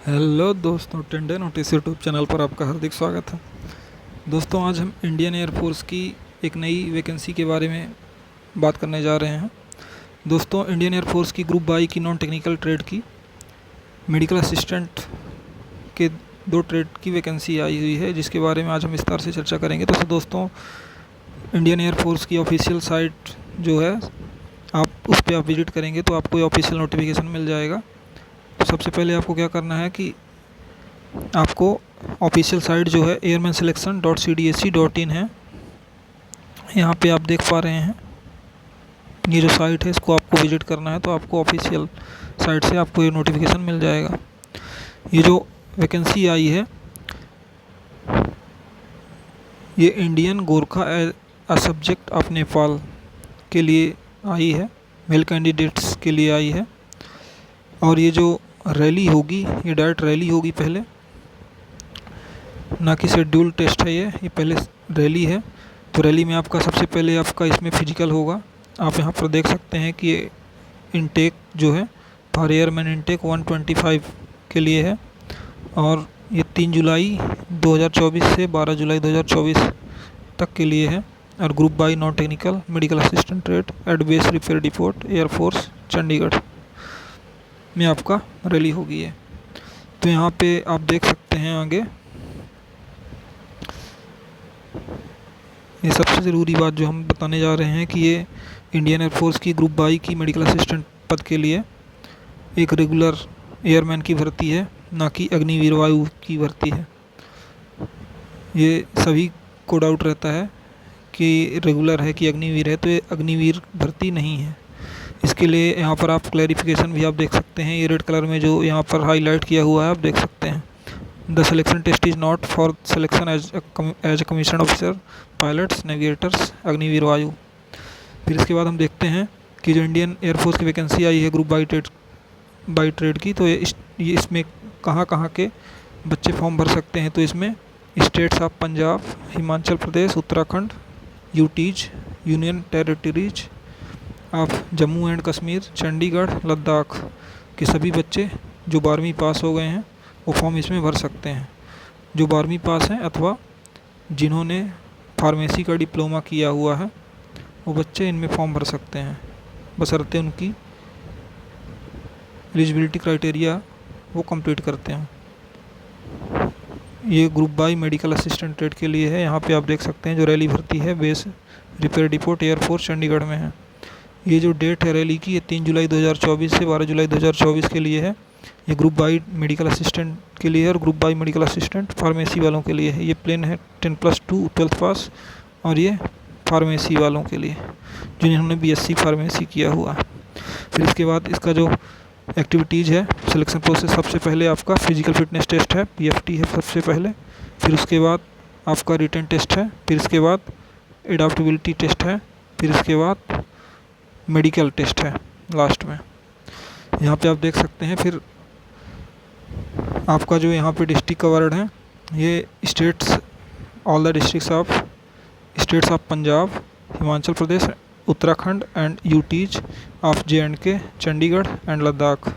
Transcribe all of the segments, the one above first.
Hello दोस्तों, टेंडे notice YouTube channel पर आपका हार्दिक स्वागत है। दोस्तों, आज हम इंडियन एयरफोर्स की एक नई वैकेंसी के बारे में बात करने जा रहे हैं। दोस्तों, इंडियन एयरफोर्स की ग्रुप बाई की नॉन टेक्निकल ट्रेड की मेडिकल असिस्टेंट के दो ट्रेड की वैकेंसी आई हुई है, जिसके बारे में आज हम विस्तार से चर्चा करेंगे। तो दोस्तों, इंडियन एयरफोर्स की ऑफिशियल साइट जो है, आप उस पर विजिट करेंगे तो आपको ऑफिशियल नोटिफिकेशन मिल जाएगा। तो सबसे पहले आपको क्या करना है कि आपको ऑफिशियल साइट जो है airmanselection.cdsc.in है, यहाँ पे आप देख पा रहे हैं। ये जो साइट है, इसको आपको विजिट करना है तो आपको ऑफिशियल साइट से आपको ये नोटिफिकेशन मिल जाएगा। ये जो वैकेंसी आई है, ये Indian Gorkha a subject of Nepal के लिए आई है, मेल कैंडिडेट्स के लिए आई है। और ये जो रैली होगी, ये डायरेक्ट रैली होगी पहले, ना कि शेड्यूल टेस्ट है। ये पहले रैली है। तो रैली में आपका सबसे पहले आपका इसमें फिजिकल होगा। आप यहाँ पर देख सकते हैं कि ये इनटेक जो है फॉर एयरमैन इनटेक 125 के लिए है, और ये 3 जुलाई 2024 से 12 जुलाई 2024 तक के लिए है। और group by non technical medical assistant trade at base repair depot air force Chandigarh में आपका रैली होगी है। तो यहाँ पे आप देख सकते हैं आगे, ये सबसे ज़रूरी बात जो हम बताने जा रहे हैं कि ये इंडियन एयरफोर्स की ग्रुप बाई की मेडिकल असिस्टेंट पद के लिए एक रेगुलर एयरमैन की भर्ती है, ना कि अग्निवीर वायु की भर्ती है। ये सभी को डाउट रहता है कि रेगुलर है कि अग्निवीर है, तो ये अग्निवीर भर्ती नहीं है। इसके लिए यहाँ पर आप क्लैरिफिकेशन भी आप देख सकते हैं। ये रेड कलर में जो यहाँ पर हाईलाइट किया हुआ है, आप देख सकते हैं। The selection test is not for selection as a commission officer, pilots, navigators, Agniveer Vayu. फिर इसके बाद हम देखते हैं कि जो इंडियन एयरफोर्स की वैकेंसी आई है ग्रुप बाई ट्रेड की, तो ये इसमें कहाँ कहाँ के बच्चे फॉर्म भर सकते हैं। तो इसमें states of Punjab, Himachal Pradesh, Uttarakhand, UTs union territories of Jammu and Kashmir, Chandigarh, Ladakh के सभी बच्चे जो 12वीं पास हो गए हैं वो फॉर्म इसमें भर सकते हैं। जो 12वीं पास हैं अथवा जिन्होंने फार्मेसी का डिप्लोमा किया हुआ है, वो बच्चे इनमें फॉर्म भर सकते हैं, बशर्ते उनकी एलिजिबिलिटी क्राइटेरिया वो कंप्लीट करते हैं। ये group by medical assistant trade के लिए है। यहाँ पे आप देख सकते हैं जो रैली भर्ती है base repair depot air force Chandigarh में है। ये जो डेट है रैली की, ये 3 जुलाई 2024 से 12 जुलाई 2024 के लिए है। ये ग्रुप बाई मेडिकल असिस्टेंट के लिए है और group by medical assistant pharmacy वालों के लिए है। ये प्लेन है 10+2 12th पास, और ये फार्मेसी वालों के लिए जिन्होंने बीएससी फार्मेसी किया हुआ है। फिर इसके बाद इसका जो एक्टिविटीज़ है, सिलेक्शन प्रोसेस, सबसे पहले आपका फिजिकल फिटनेस टेस्ट है, पीएफटी है सबसे पहले। फिर उसके बाद आपका रिटन टेस्ट है। फिर इसके बाद एडाप्टेबिलिटी टेस्ट है। फिर इसके बाद मेडिकल टेस्ट है लास्ट में। यहाँ पे आप देख सकते हैं। फिर आपका जो यहाँ पे डिस्ट्रिक्ट कवर्ड है, ये states, all the districts states of Punjab, Himachal Pradesh, Uttarakhand and UTs of JNK, Chandigarh and Ladakh,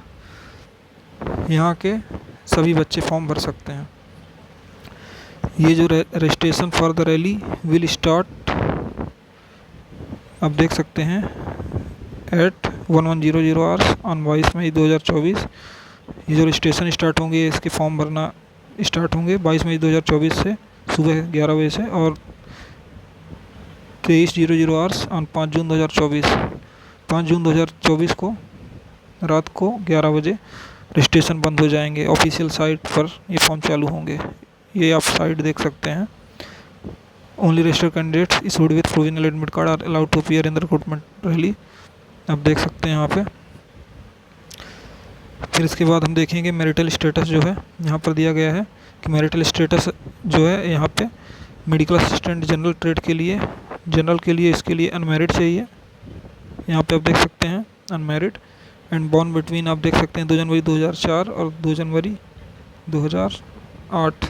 यहाँ के सभी बच्चे फॉर्म भर सकते हैं। ये जो registration for the rally will start, आप देख सकते हैं, एट 1100 आवर्स ऑन 22 मई 2024। ये जो रजिस्ट्रेशन स्टार्ट होंगे, इसके फॉर्म भरना स्टार्ट होंगे 22 मई 2024 से सुबह 11 बजे से, और 2300 आवर्स ऑन 5 जून 2024। 5 जून 2024 को रात को 11 बजे रजिस्ट्रेशन बंद हो जाएंगे। ऑफिशियल साइट पर ये फॉर्म चालू होंगे। ये आप साइट देख सकते हैं। Only registered candidates issued with provisional admit card are allowed to appear in the recruitment rally, आप देख सकते हैं यहाँ पे। फिर इसके बाद हम देखेंगे मैरिटल स्टेटस जो है, यहाँ पर दिया गया है कि मैरिटल स्टेटस जो है यहाँ पे मेडिकल असिस्टेंट जनरल ट्रेड के लिए, जनरल के लिए इसके लिए अनमेरिड चाहिए। यहाँ पे आप देख सकते हैं अनमेरिड, एंड बॉर्न बिटवीन, आप देख सकते हैं 2 जनवरी 2004 और 2 जनवरी 2008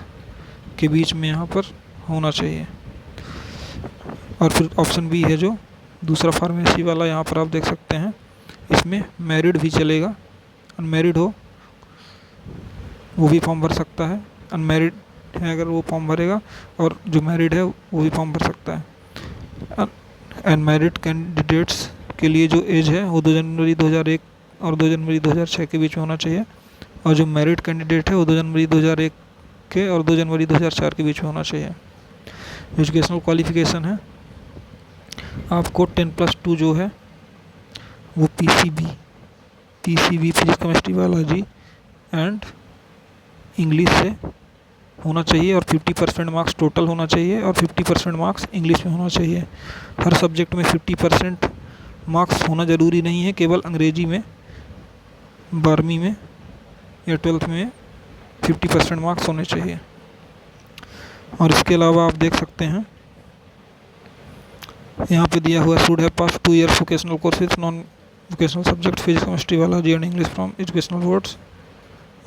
के बीच में यहाँ पर होना चाहिए। और फिर ऑप्शन बी है जो दूसरा फार्मेसी वाला, यहाँ पर आप देख सकते हैं, इसमें मैरिड भी चलेगा, अनमेरिड हो वो भी फॉर्म भर सकता है। अनमैरिड है अगर वो फॉर्म भरेगा, और जो मैरिड है वो भी फॉर्म भर सकता है। अनमैरिड कैंडिडेट्स के लिए जो एज है वो 2 जनवरी 2001 और 2 जनवरी 2006 के बीच में होना चाहिए, और जो मैरिड कैंडिडेट है वो 2 जनवरी 2001 के और 2 जनवरी 2004 के बीच में होना चाहिए। एजुकेशनल क्वालिफिकेशन है आपको 10+2 जो है वो PCB physics chemistry biology and English से होना चाहिए, और 50% मार्क्स टोटल होना चाहिए, और 50% मार्क्स इंग्लिश में होना चाहिए। हर सब्जेक्ट में 50% मार्क्स होना ज़रूरी नहीं है, केवल अंग्रेजी में 12वीं में या 12th में 50% मार्क्स होने चाहिए। और इसके अलावा आप देख सकते हैं यहाँ पे दिया हुआ should have pass 2 years vocational courses non vocational subject physics chemistry biology and English from educational boards.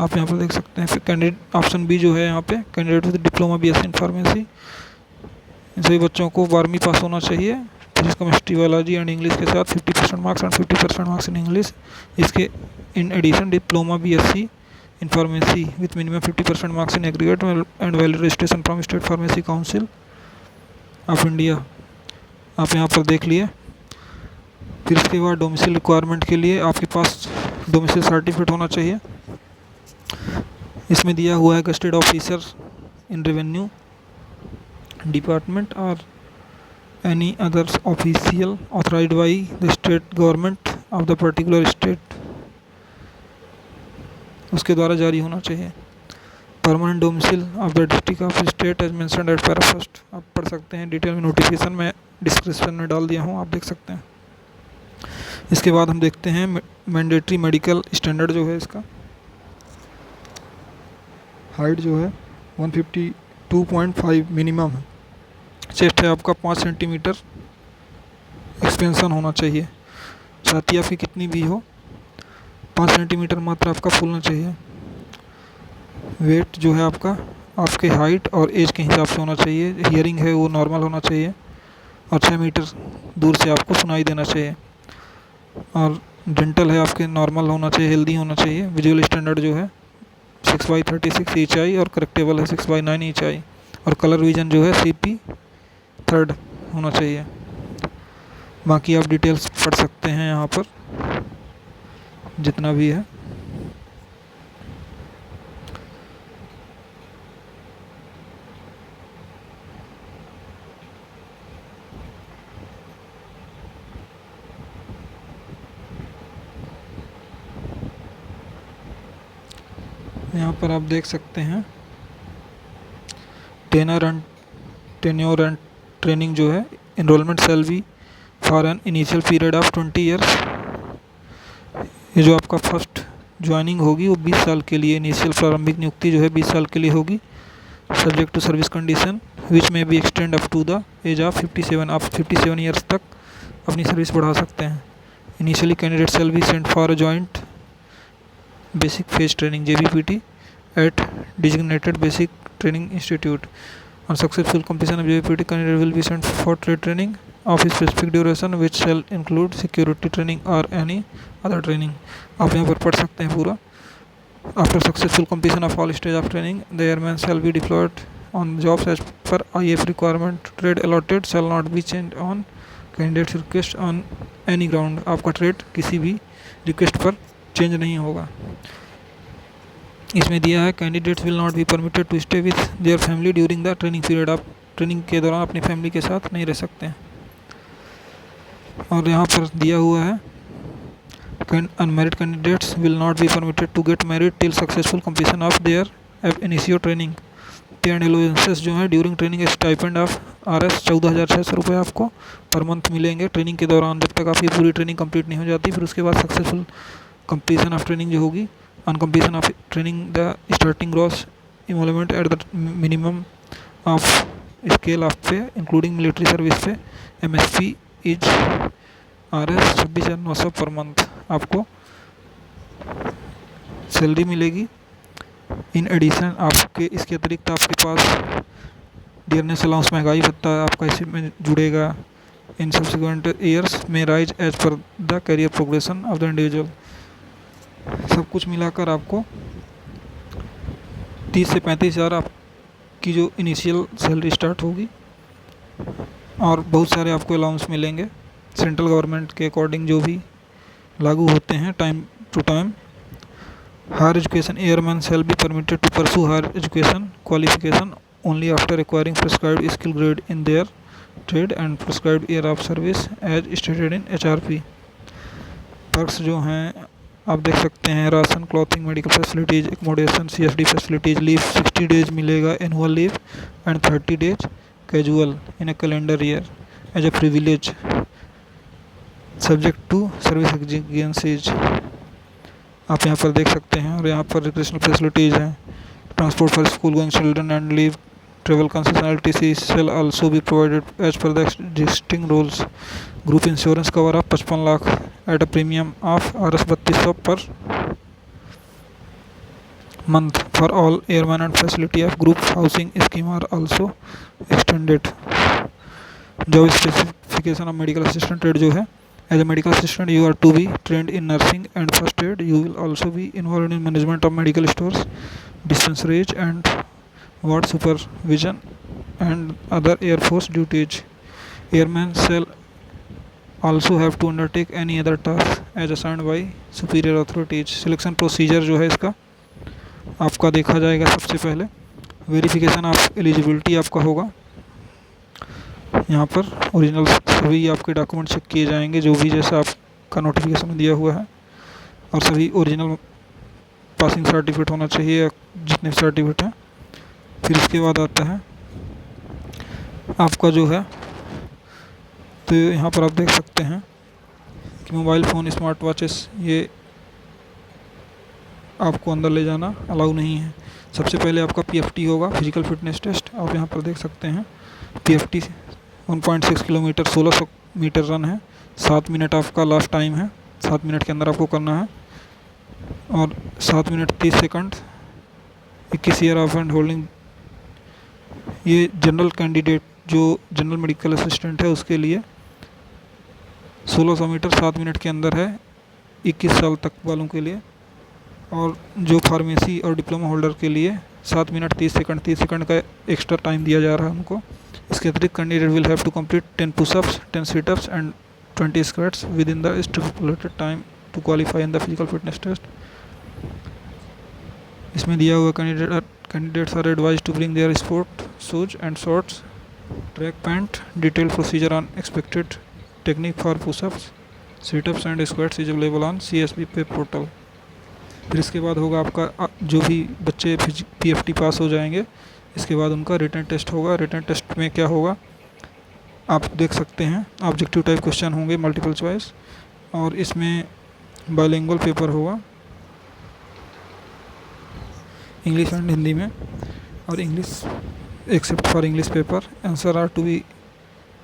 आप यहाँ पर देख सकते हैं। फिर कैंडिडेट ऑप्शन बी जो है यहाँ पे candidate with diploma BSc in pharmacy, इन सभी बच्चों को 12वीं पास होना चाहिए physics chemistry biology and English के साथ 50% marks and 50% marks in English. इसके in addition diploma BSc in pharmacy with minimum 50% marks in aggregate and valid registration from state pharmacy council of India. आप यहाँ पर देख लिए। फिर इसके बाद डोमिसाइल रिक्वायरमेंट के लिए आपके पास डोमिसाइल सर्टिफिकेट होना चाहिए। इसमें दिया हुआ है gazetted officer in revenue department और any others official authorised by the state government of the particular state, उसके द्वारा जारी होना चाहिए। Permanent domicile of the district of state as mentioned at para first, आप पढ़ सकते हैं डिटेल में, नोटिफिकेशन में डिस्क्रिप्शन में डाल दिया हूँ, आप देख सकते हैं। इसके बाद हम देखते हैं मैंडेटरी मेडिकल स्टैंडर्ड जो है इसका हाइट जो है 152.5 मिनिमम है। चेस्ट है आपका 5 सेंटीमीटर एक्सपेंशन होना चाहिए। छाती आपकी कितनी भी हो 5 सेंटीमीटर मात्र आपका फूलना चाहिए। वेट जो है आपका आपके हाइट और एज के हिसाब से होना चाहिए। हियरिंग है वो नॉर्मल होना चाहिए, और 6 मीटर दूर से आपको सुनाई देना चाहिए। और डेंटल है आपके नॉर्मल होना चाहिए, हेल्दी होना चाहिए। विजुअल स्टैंडर्ड जो है 6/36 इंच आई और करेक्टेबल है 6/9 इंच आई, और कलर विजन जो है CP 3rd होना चाहिए। बाकी आप डिटेल्स पढ़ सकते हैं यहाँ पर जितना भी है। यहाँ पर आप देख सकते हैं टेन्योर एंड ट्रेनिंग जो है enrolment shall be for an initial period of 20 years. ये जो आपका फर्स्ट ज्वाइनिंग होगी वो 20 साल के लिए, इनिशियल प्रारंभिक नियुक्ति जो है 20 साल के लिए होगी, subject to service condition which में be extend up to the age of 57। आप 57 ईयर्स तक अपनी सर्विस बढ़ा सकते हैं। Initially candidate shall be sent for joint basic phase training JBPT at designated basic training institute. On successful completion of JBPT, candidate will be sent for trade training of a specific duration which shall include security training or any other training. आप यहाँ पर पढ़ सकते हैं पूरा। After successful completion of all stage of training, the airman shall be deployed on jobs as per IF requirement. Trade allotted shall not be changed on candidate's request on any ground. आपका trade किसी भी request पर change नहीं होगा। इसमें दिया है candidates will not be permitted to stay with their family during the training period. आप ट्रेनिंग के दौरान अपनी फैमिली के साथ नहीं रह सकते हैं। और यहाँ पर दिया हुआ है unmarried candidates will not be permitted to get married till successful completion of their ab initio training. Pay and allowances जो है during training stipend of RS 14,600 रुपये आपको पर मंथ मिलेंगे ट्रेनिंग के दौरान, जब तक आपकी पूरी ट्रेनिंग कंप्लीट नहीं हो जाती। फिर उसके बाद सक्सेसफुल कंप्लीशन ऑफ ट्रेनिंग जो होगी, on completion of training the starting gross emolument at the minimum of scale of pay including military service pay MSP is RS 26,900 per month आपको सैलरी मिलेगी। इन एडिशन आपके इसके अतिरिक्त आपके पास dearness allowance महंगाई भत्ता आपका इसमें जुड़ेगा। इन सब्सिक्वेंट ईयर्स में rise as per the career progression of the individual. सब कुछ मिलाकर आपको 30 से 35 हज़ार आपकी जो इनिशियल सैलरी स्टार्ट होगी, और बहुत सारे आपको अलाउंस मिलेंगे सेंट्रल गवर्नमेंट के अकॉर्डिंग जो भी लागू होते हैं time to time. Higher education airman shall be permitted to pursue higher education qualification only after acquiring prescribed skill grade in their trade and prescribed year of service as stated in HRP। Perks जो हैं आप देख सकते हैं, ration, clothing, medical facilities, accommodation, CSD facilities, leave 60 days मिलेगा annual leave and 30 days casual in a calendar year as a privilege subject to service exigencies. आप यहाँ पर देख सकते हैं। और यहाँ पर रिक्रेशनल फैसिलिटीज़ हैं, transport for school going children and leave travel concession LTC shall also be provided as per the existing rules। Group insurance cover आप 55 lakh at a premium of RS 3200 per month for all airman and facility of group housing scheme are also extended. Job specification of medical assistant trade जो है, as a medical assistant you are to be trained in nursing and first aid। you will also be involved in management of medical stores, dispensaries and ward supervision and other air force duties। airmen shall also have to undertake any other task as assigned by superior authorities। Selection procedure जो है इसका आपका देखा जाएगा। सबसे पहले verification of eligibility आपका होगा। यहाँ पर ओरिजिनल सभी आपके डॉक्यूमेंट चेक किए जाएंगे, जो भी जैसा आपका नोटिफिकेशन में दिया हुआ है, और सभी ओरिजिनल पासिंग सर्टिफिकेट होना चाहिए, जितने सर्टिफिकेट हैं। फिर इसके बाद आता है आपका जो है, तो यहाँ पर आप देख सकते हैं कि मोबाइल फ़ोन, स्मार्ट वॉचेस ये आपको अंदर ले जाना अलाउ नहीं है। सबसे पहले आपका PFT होगा, फिजिकल फिटनेस टेस्ट। आप यहाँ पर देख सकते हैं PFT 1.6 किलोमीटर 1600 मीटर रन है। 7 मिनट आपका लास्ट टाइम है, 7 मिनट के अंदर आपको करना है। और 7 minute 30 second 21 year of and holding. ये जनरल कैंडिडेट जो जनरल मेडिकल असिस्टेंट है उसके लिए 1600 मीटर 7 मिनट के अंदर है, 21 साल तक वालों के लिए। और जो फार्मेसी और डिप्लोमा होल्डर के लिए 7 मिनट 30 सेकंड का एक्स्ट्रा टाइम दिया जा रहा है उनको। इसके अतिरिक्त candidate will have to complete 10 pushups, 10 situps and 20 squats within the stipulated time to qualify in the physical fitness test. इसमें दिया हुआ candidates are advise to bring their sport shoes and shorts, track pant. Detail procedure on expected technique for pushups, situps and squats is available on CSB पे portal. फिर इसके बाद होगा आपका जो भी बच्चे PFT पास हो जाएंगे, इसके बाद उनका रिटन टेस्ट होगा। रिटन टेस्ट में क्या होगा आप देख सकते हैं, ऑब्जेक्टिव टाइप क्वेश्चन होंगे, मल्टीपल चॉइस, और इसमें बाइलिंगुअल पेपर होगा, इंग्लिश एंड हिंदी में, और English except for English paper. Answer are to be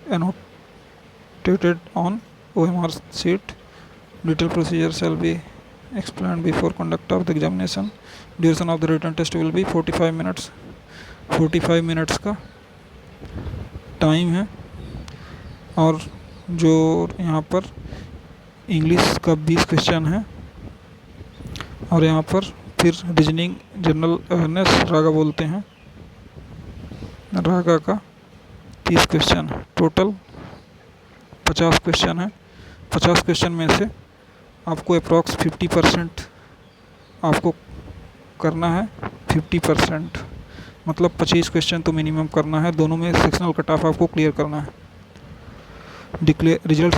annotated on OMR sheet। Detailed procedure shall be explained before conduct of the examination। Duration of the written test will be 45 minutes। 45 minutes का time है। और जो यहाँ पर English का 20 question है, और यहाँ पर फिर रीजनिंग, जनरल अवेयरनेस, रागा बोलते हैं, रागा का 30 क्वेश्चन। टोटल 50 क्वेश्चन है। 50 क्वेश्चन में से आपको अप्रॉक्स 50% आपको करना है। 50% मतलब 25 क्वेश्चन तो मिनिमम करना है। दोनों में सेक्शनल कट ऑफ आपको क्लियर करना है। Declare result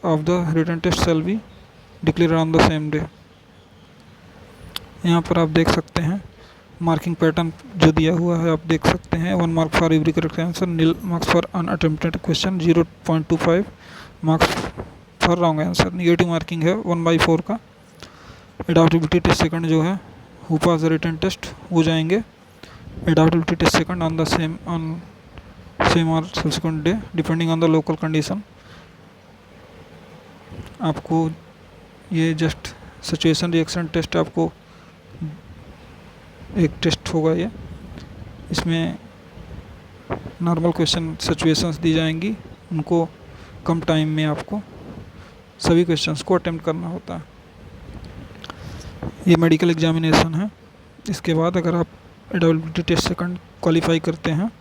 of the written test shall be declare on the same day. यहाँ पर आप देख सकते हैं मार्किंग पैटर्न जो दिया हुआ है, आप देख सकते हैं। 1 mark for every correct answer, 0 marks for unattempted question, 0.25 marks for wrong answer. Negative marking है 1/4 का। एडाप्टिबिलिटी टेस्ट सेकंड जो है, who pass the written test हो जाएंगे adaptability test second on the same और subsequent day depending on the local condition. आपको ये just situation reaction test आपको एक टेस्ट होगा ये। इसमें नॉर्मल क्वेश्चन सिचुएशंस दी जाएंगी, उनको कम टाइम में आपको सभी क्वेश्चंस को अटेम्प्ट करना होता है। ये मेडिकल एग्जामिनेशन है। इसके बाद अगर आप एलिजिबिलिटी टेस्ट से क्वालिफाई करते हैं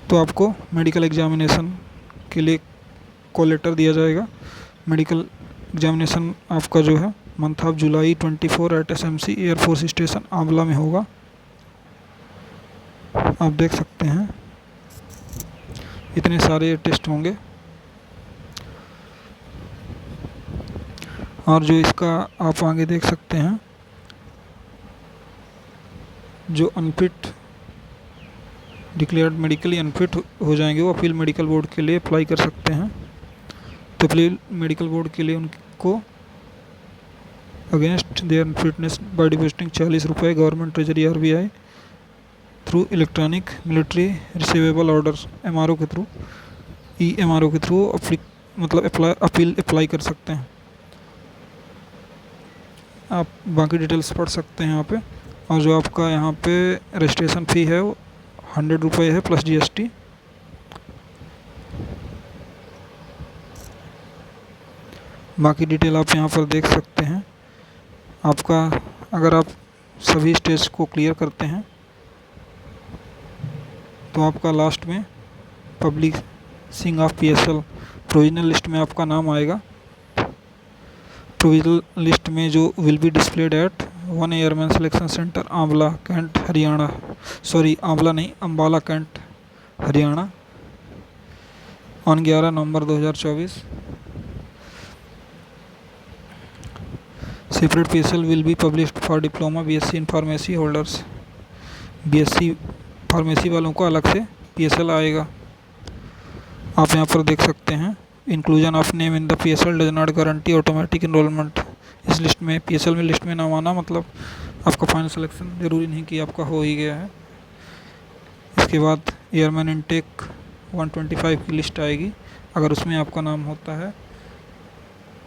तो आपको मेडिकल एग्जामिनेशन के लिए कॉल लेटर दिया जाएगा। मेडिकल एग्जामिनेशन आपका जो है month of July 24 at SMC air force station Aonla में होगा। आप देख सकते हैं इतने सारे टेस्ट होंगे। और जो इसका आप आगे देख सकते हैं, जो अनफिट डिक्लेयर्ड मेडिकली अनफिट हो जाएंगे वो अपील मेडिकल बोर्ड के लिए अप्लाई कर सकते हैं। तो अपील मेडिकल बोर्ड के लिए उनको against their unfitness by depositing 40 रुपये government treasury RBI through electronic military receivable order MRO के थ्रू MRO के थ्रू अपील अप्लाई कर सकते हैं। आप बाकी डिटेल्स पढ़ सकते हैं यहाँ पे। और जो आपका यहाँ पे रजिस्ट्रेशन फ़ी है वो 100 रुपये है प्लस GST। बाकी डिटेल आप यहाँ पर देख सकते हैं। आपका अगर आप सभी स्टेज को क्लियर करते हैं तो आपका लास्ट में publishing of PSL provisional list में आपका नाम आएगा। प्रोविजनल लिस्ट में जो will be displayed at 1 airman selection centre Aonla cantt Haryana, Aonla नहीं Ambala cantt Haryana on 11 November 2024। Separate PSL will be published for diploma BSc in pharmacy holders. BSc pharmacy वालों को अलग से PSL आएगा। आप यहाँ पर देख सकते हैं inclusion of name in the PSL does not guarantee automatic enrolment. इस लिस्ट में PSL में लिस्ट में नाम आना मतलब आपका फाइनल सिलेक्शन ज़रूरी नहीं कि आपका हो ही गया है। इसके बाद एयरमैन इनटेक 125 की लिस्ट आएगी। अगर उसमें आपका नाम होता है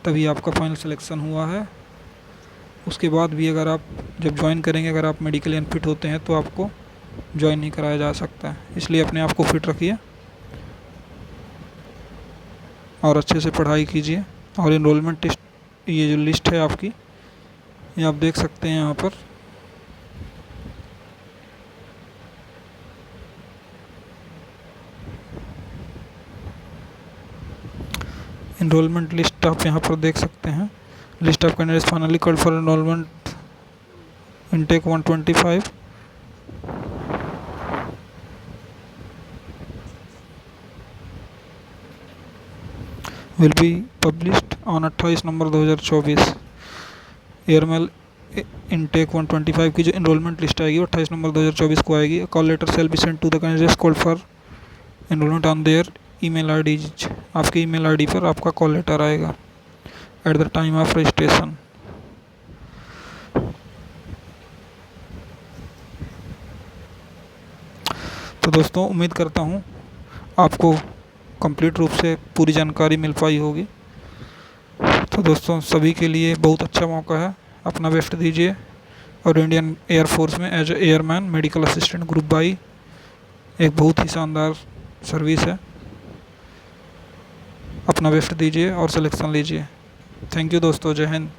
तभी आपका फाइनल सिलेक्शन हुआ है। उसके बाद भी अगर आप जब ज्वाइन करेंगे, अगर आप मेडिकली अनफिट होते हैं तो आपको ज्वाइन नहीं कराया जा सकता है। इसलिए अपने आप को फिट रखिए और अच्छे से पढ़ाई कीजिए। और इनरोलमेंट टेस्ट ये जो लिस्ट है आपकी, ये आप देख सकते हैं यहाँ पर। इनरोलमेंट लिस्ट आप यहाँ पर देख सकते हैं। List of candidates finally called for enrolment intake 125 will be published on 28 November 2024। Airmail intake 125 की जो इनरोलमेंट लिस्ट आएगी वो 28 नवंबर 2024 को आएगी। Call letter shall be sent to the candidates called for enrolment on their email ID। आपके email ID पर आपका call letter आएगा at the time of registration. तो दोस्तों उम्मीद करता हूँ आपको कंप्लीट रूप से पूरी जानकारी मिल पाई होगी। तो दोस्तों सभी के लिए बहुत अच्छा मौका है, अपना बेस्ट दीजिए। और इंडियन एयरफोर्स में as airman medical assistant group Y एक बहुत ही शानदार सर्विस है। अपना बेस्ट दीजिए और सिलेक्शन लीजिए। थैंक यू दोस्तों, जय हिंद।